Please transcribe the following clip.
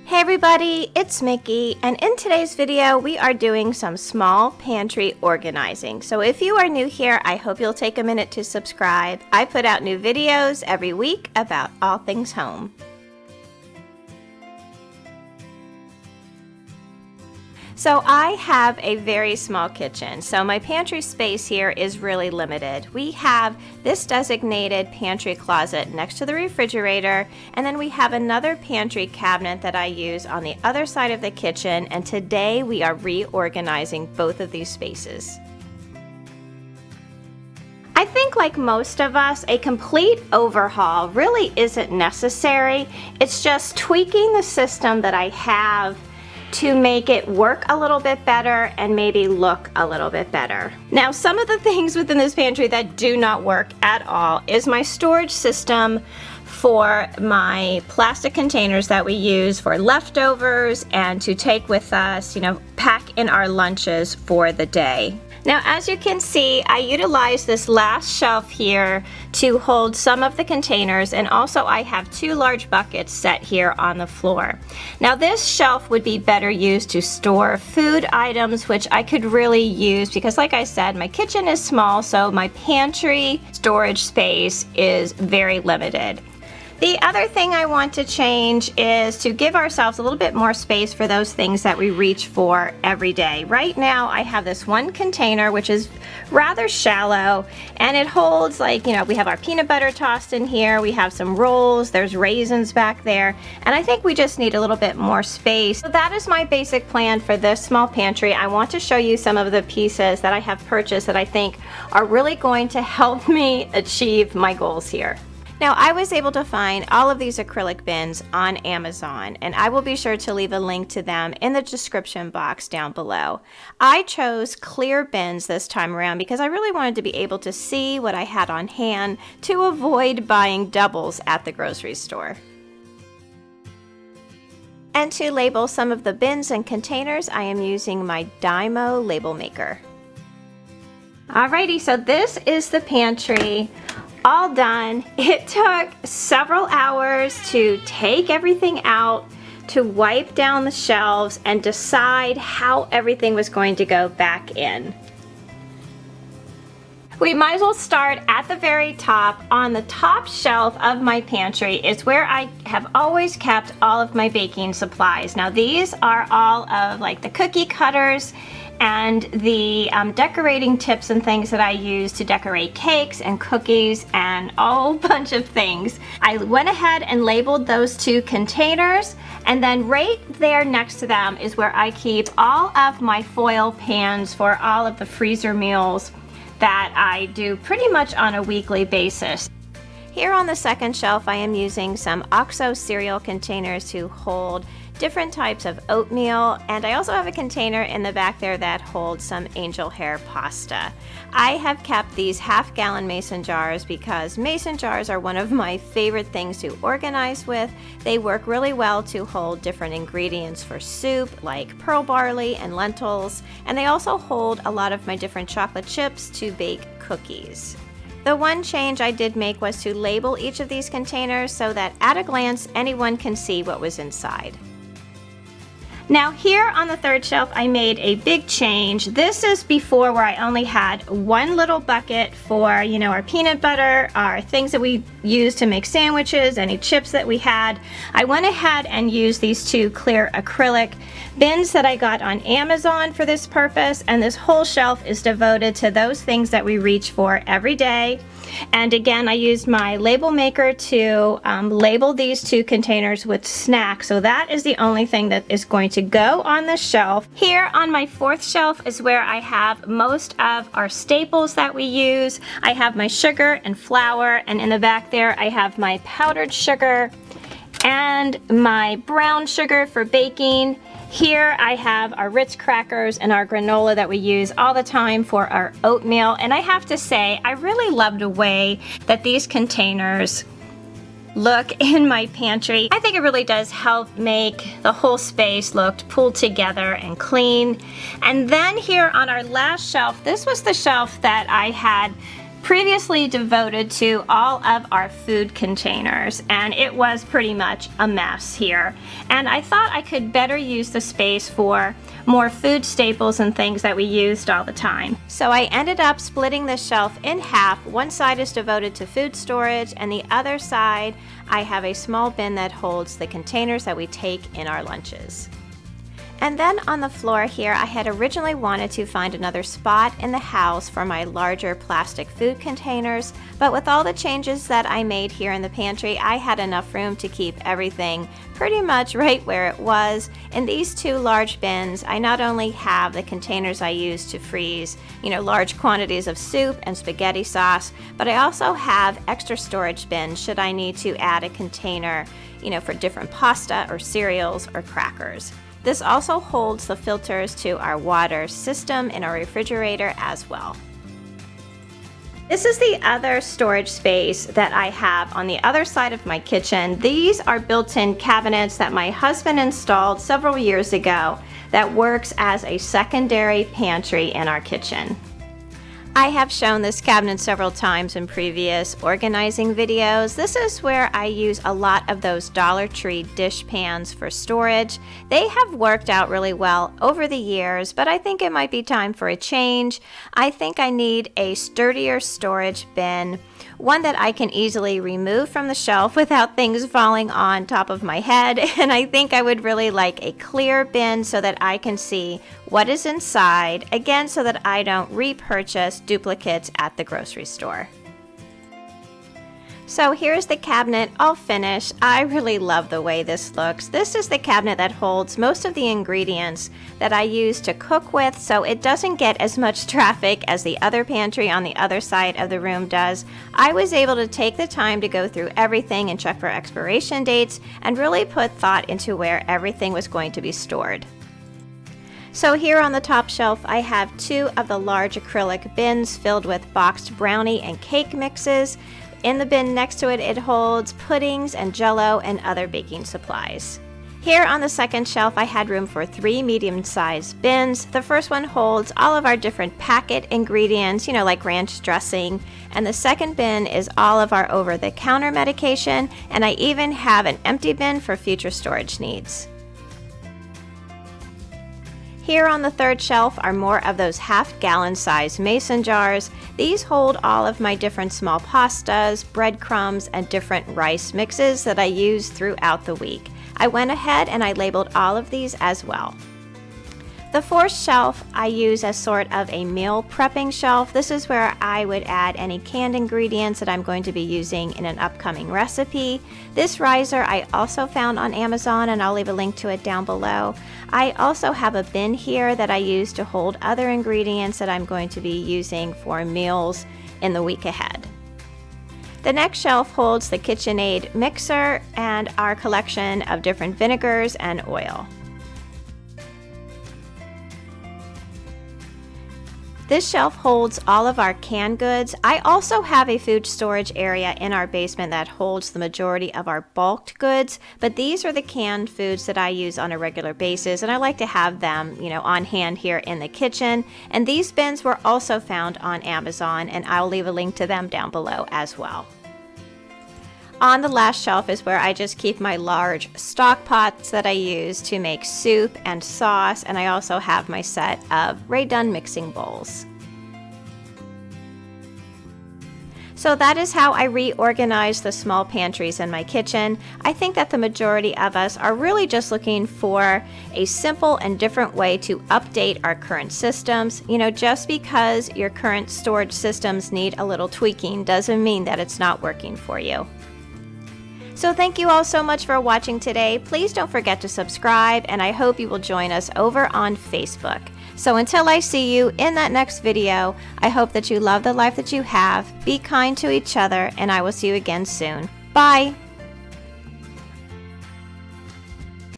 Hey everybody, it's Mickey, and in today's video we are doing some small pantry organizing. So if you are new here, I hope you'll take a minute to subscribe. I put out new videos every week about all things home. So I have a very small kitchen, so my pantry space here is really limited. We have this designated pantry closet next to the refrigerator, and then we have another pantry cabinet that I use on the other side of the kitchen, and today we are reorganizing both of these spaces. I think like most of us, a complete overhaul really isn't necessary. It's just tweaking the system that I have to make it work a little bit better and maybe look a little bit better. Now, some of the things within this pantry that do not work at all is my storage system for my plastic containers that we use for leftovers and to take with us, pack in our lunches for the day. Now, as you can see, I utilized this last shelf here to hold some of the containers, and also I have two large buckets set here on the floor. Now, this shelf would be better used to store food items, which I could really use because, like I said, my kitchen is small, so my pantry storage space is very limited. The other thing I want to change is to give ourselves a little bit more space for those things that we reach for every day. Right now I have this one container which is rather shallow, and it holds we have our peanut butter tossed in here, we have some rolls, there's raisins back there, and I think we just need a little bit more space. So that is my basic plan for this small pantry. I want to show you some of the pieces that I have purchased that I think are really going to help me achieve my goals here. Now, I was able to find all of these acrylic bins on Amazon, and I will be sure to leave a link to them in the description box down below. I chose clear bins this time around because I really wanted to be able to see what I had on hand to avoid buying doubles at the grocery store. And to label some of the bins and containers, I am using my Dymo label maker. Alrighty, so this is the pantry. All done. It took several hours to take everything out, to wipe down the shelves, and decide how everything was going to go back in. We might as well start at the very top. On the top shelf of my pantry is where I have always kept all of my baking supplies. Now, these are all of the cookie cutters and the decorating tips and things that I use to decorate cakes and cookies and a whole bunch of things. I went ahead and labeled those two containers, and then right there next to them is where I keep all of my foil pans for all of the freezer meals that I do pretty much on a weekly basis. Here on the second shelf, I am using some OXO cereal containers to hold different types of oatmeal, and I also have a container in the back there that holds some angel hair pasta. I have kept these half-gallon mason jars because mason jars are one of my favorite things to organize with. They work really well to hold different ingredients for soup like pearl barley and lentils, and they also hold a lot of my different chocolate chips to bake cookies. The one change I did make was to label each of these containers so that at a glance anyone can see what was inside. Now, here on the third shelf, I made a big change. This is before, where I only had one little bucket for, our peanut butter, our things that we use to make sandwiches, any chips that we had. I went ahead and used these two clear acrylic bins that I got on Amazon for this purpose, and this whole shelf is devoted to those things that we reach for every day. And again, I used my label maker to label these two containers with snacks. So that is the only thing that is going to go on the shelf. Here on my fourth shelf is where I have most of our staples that we use. I have my sugar and flour, and in the back there I have my powdered sugar and my brown sugar for baking. Here I have our Ritz crackers and our granola that we use all the time for our oatmeal. And I have to say, I really love the way that these containers look in my pantry. I think it really does help make the whole space look pulled together and clean. And then here on our last shelf, this was the shelf that I had previously devoted to all of our food containers, and it was pretty much a mess here. And I thought I could better use the space for more food staples and things that we used all the time. So I ended up splitting the shelf in half. One side is devoted to food storage, and the other side I have a small bin that holds the containers that we take in our lunches. And then on the floor here, I had originally wanted to find another spot in the house for my larger plastic food containers, but with all the changes that I made here in the pantry, I had enough room to keep everything pretty much right where it was. In these two large bins, I not only have the containers I use to freeze, large quantities of soup and spaghetti sauce, but I also have extra storage bins should I need to add a container, for different pasta or cereals or crackers. This also holds the filters to our water system in our refrigerator as well. This is the other storage space that I have on the other side of my kitchen. These are built-in cabinets that my husband installed several years ago that works as a secondary pantry in our kitchen. I have shown this cabinet several times in previous organizing videos. This is where I use a lot of those Dollar Tree dish pans for storage. They have worked out really well over the years, but I think it might be time for a change. I think I need a sturdier storage bin, one that I can easily remove from the shelf without things falling on top of my head. And I think I would really like a clear bin so that I can see what is inside, again, so that I don't repurchase duplicates at the grocery store. So here's the cabinet all finished. I really love the way this looks. This is the cabinet that holds most of the ingredients that I use to cook with, so it doesn't get as much traffic as the other pantry on the other side of the room does. I was able to take the time to go through everything and check for expiration dates and really put thought into where everything was going to be stored. So here on the top shelf, I have two of the large acrylic bins filled with boxed brownie and cake mixes. In the bin next to it, it holds puddings and jello and other baking supplies. Here on the second shelf, I had room for three medium-sized bins. The first one holds all of our different packet ingredients, like ranch dressing. And the second bin is all of our over-the-counter medication. And I even have an empty bin for future storage needs. Here on the third shelf are more of those half-gallon size mason jars. These hold all of my different small pastas, breadcrumbs, and different rice mixes that I use throughout the week. I went ahead and I labeled all of these as well. The fourth shelf I use as sort of a meal prepping shelf. This is where I would add any canned ingredients that I'm going to be using in an upcoming recipe. This riser I also found on Amazon, and I'll leave a link to it down below. I also have a bin here that I use to hold other ingredients that I'm going to be using for meals in the week ahead. The next shelf holds the KitchenAid mixer and our collection of different vinegars and oil. This shelf holds all of our canned goods. I also have a food storage area in our basement that holds the majority of our bulked goods, but these are the canned foods that I use on a regular basis, and I like to have them, on hand here in the kitchen. And these bins were also found on Amazon, and I'll leave a link to them down below as well. On the last shelf is where I just keep my large stock pots that I use to make soup and sauce, and I also have my set of Rae Dunn mixing bowls. So that is how I reorganized the small pantries in my kitchen. I think that the majority of us are really just looking for a simple and different way to update our current systems. Just because your current storage systems need a little tweaking doesn't mean that it's not working for you. So thank you all so much for watching today. Please don't forget to subscribe, and I hope you will join us over on Facebook. So until I see you in that next video, I hope that you love the life that you have, be kind to each other, and I will see you again soon. Bye!